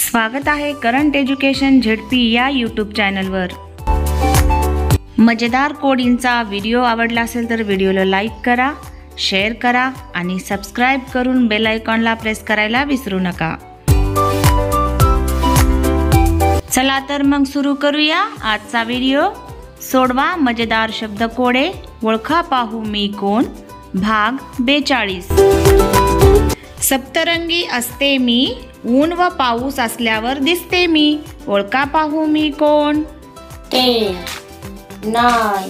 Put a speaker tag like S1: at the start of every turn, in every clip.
S1: स्वागत आहे current education ZP या यूट्यूब चॅनलवर। मजेदार कोडिंगचा व्हिडिओ आवडला असेल तर व्हिडिओला लाईक करा, शेअर करा आणि सबस्क्राइब करून बेल आयकॉनला प्रेस करायला विसरू नका। चला तर मग सुरू करूया आजचा व्हिडिओ। सोडवा मजेदार शब्दकोडे, ओळखा पाहू मी कोण, भाग 42। सप्तरंगी असते मी, ऊन व पाऊस असल्यावर दिसते मी, ओळखा पाहू मी कोण।
S2: 10 9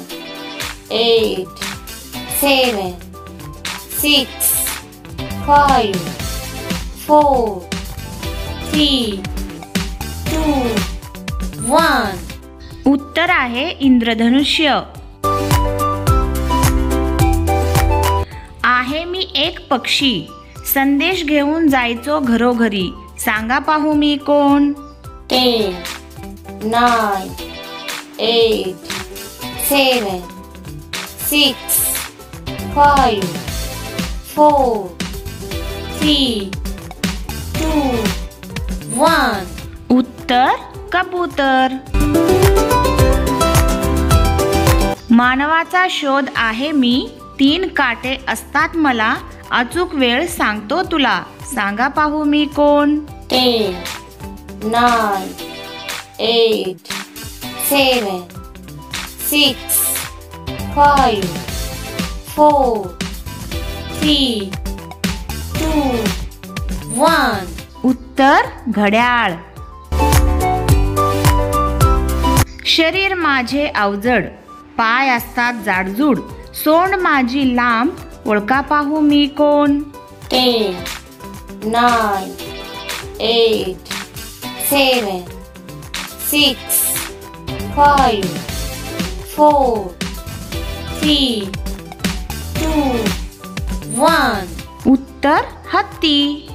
S2: 8 7 6 5 4 3 2 1।
S1: उत्तर आहे इंद्रधनुष्य। आहे मी एक पक्षी, संदेश घेऊन जायचो घरोघरी, सांगा पाहू मी कोण।
S2: 10 9 8 7 6 5 4 3 2 1।
S1: उत्तर कबूतर। मानवाचा शोध आहे मी, 3 काटे असतात मला, अचूक वेळ सांगतो तुला, सांगा पाहू मी कोण।
S2: 10 9 8 7 6 5 4 3 2 1।
S1: उत्तर घड्याळ। शरीर माझे अवजड, पाय असतात जाडजूड, सोंड माझी लांब, ओळखा पाहू मी कोण।
S2: 10 9 8 7 6 5 4 3 2 1।
S1: उत्तर हत्ती।